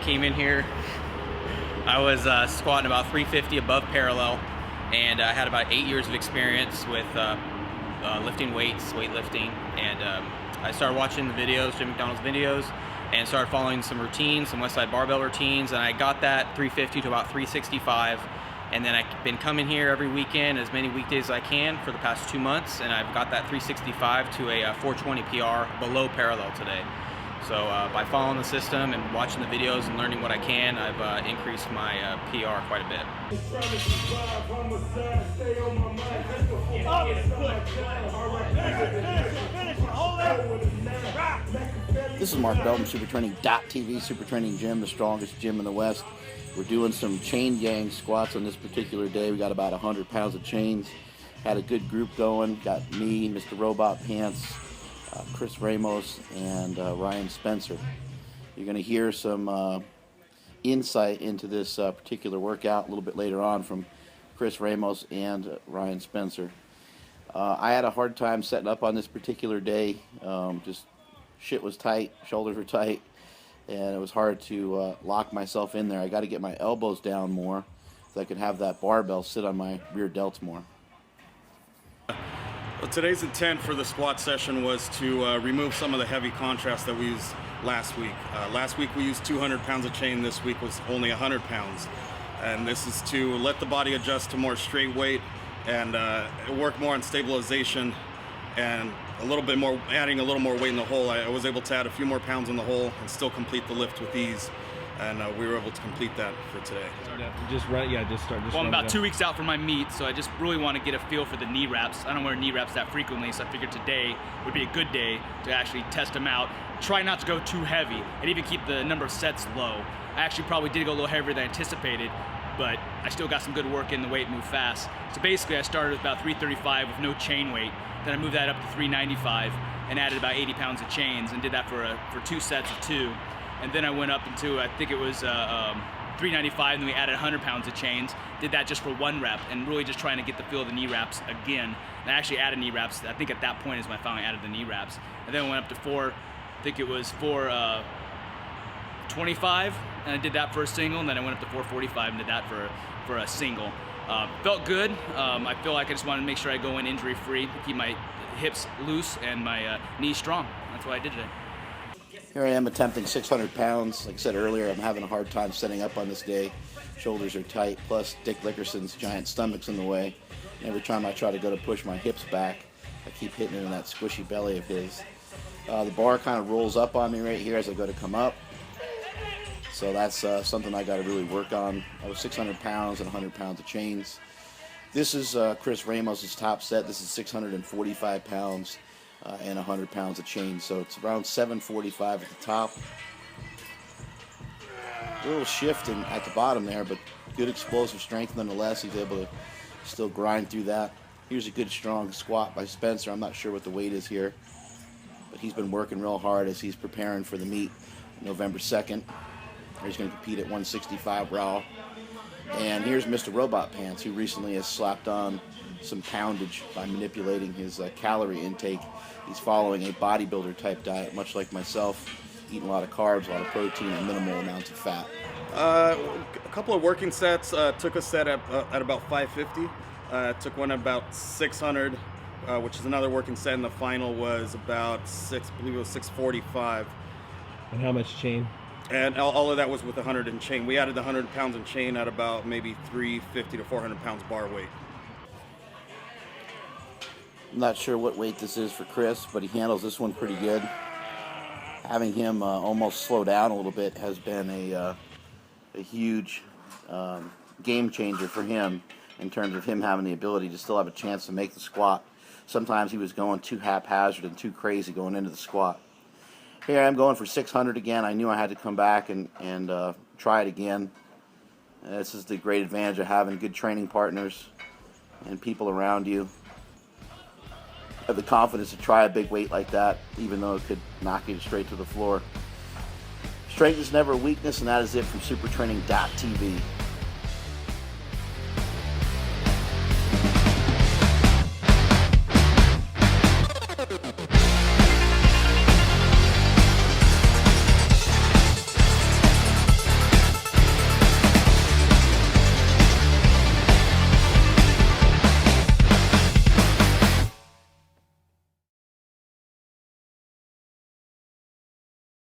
came in here, I was squatting about 350 above parallel, and I had about 8 years of experience with lifting weights, weightlifting, and I started watching the videos, Jim McDonald's videos, and started following some routines, some Westside barbell routines, and I got that 350 to about 365, and then I've been coming here every weekend, as many weekdays as I can for the past 2 months, and I've got that 365 to a 420 PR below parallel today. So by following the system and watching the videos and learning what I can, I've increased my PR quite a bit. This is Mark Belton, SuperTraining.tv, Super Training Gym, the strongest gym in the West. We're doing some chain gang squats on this particular day. We got about 100 pounds of chains. Had a good group going. Got me, Mr. Robot Pants, Chris Ramos, and Ryan Spencer. You're going to hear some insight into this particular workout a little bit later on from Chris Ramos and Ryan Spencer. I had a hard time setting up on this particular day. Just shit was tight, shoulders were tight, and it was hard to lock myself in there. I got to get my elbows down more so I could have that barbell sit on my rear delts more. Well, today's intent for the squat session was to remove some of the heavy contrast that we used last week. Last week we used 200 pounds of chain, this week was only 100 pounds. And this is to let the body adjust to more straight weight and work more on stabilization and a little bit more, adding a little more weight in the hole. I was able to add a few more pounds in the hole and still complete the lift with ease. And we were able to complete that for today. Well, I'm about 2 weeks out from my meet, so I just really want to get a feel for the knee wraps. I don't wear knee wraps that frequently, so I figured today would be a good day to actually test them out. Try not to go too heavy, and even keep the number of sets low. I actually probably did go a little heavier than I anticipated, but I still got some good work in, the weight moved fast. So basically I started with about 335 with no chain weight, then I moved that up to 395 and added about 80 pounds of chains and did that for 2 sets of 2. And then I went up into, I think it was 395, and then we added 100 pounds of chains. Did that just for 1 rep, and really just trying to get the feel of the knee wraps again. And I actually added knee wraps. I think at that point is when I finally added the knee wraps. And then I went up to 4, I think it was 425, and I did that for a single, and then I went up to 445 and did that for a single. Felt good. I feel like I just wanted to make sure I go in injury-free, keep my hips loose and my knees strong. That's what I did today. Here I am attempting 600 pounds. Like I said earlier, I'm having a hard time setting up on this day. Shoulders are tight, plus Dick Lickerson's giant stomach's in the way. And every time I try to go to push my hips back, I keep hitting it in that squishy belly of his. The bar kind of rolls up on me right here as I go to come up. So that's something I got to really work on. I was 600 pounds and 100 pounds of chains. This is Chris Ramos's top set. This is 645 pounds. And 100 pounds of chains, so it's around 745 at the top. A little shift at the bottom there, but good explosive strength nonetheless. He's able to still grind through that. Here's a good strong squat by Spencer. I'm not sure what the weight is here, but he's been working real hard as he's preparing for the meet November 2nd. He's going to compete at 165 raw. And here's Mr. Robot Pants, who recently has slapped on some poundage by manipulating his calorie intake. He's following a bodybuilder type diet, much like myself, eating a lot of carbs, a lot of protein, and minimal amounts of fat. A couple of working sets. Took a set at about 550. Took one at about 600, which is another working set, and the final was about I believe it was 645. And how much chain? And all of that was with 100 in chain. We added the 100 pounds in chain at about maybe 350 to 400 pounds bar weight. I'm not sure what weight this is for Chris, but he handles this one pretty good. Having him almost slow down a little bit has been a huge game changer for him in terms of him having the ability to still have a chance to make the squat. Sometimes he was going too haphazard and too crazy going into the squat. Here I'm going for 600 again. I knew I had to come back and try it again. This is the great advantage of having good training partners and people around you. Have the confidence to try a big weight like that, even though it could knock you straight to the floor. Strength is never a weakness, and that is it from SuperTraining.tv.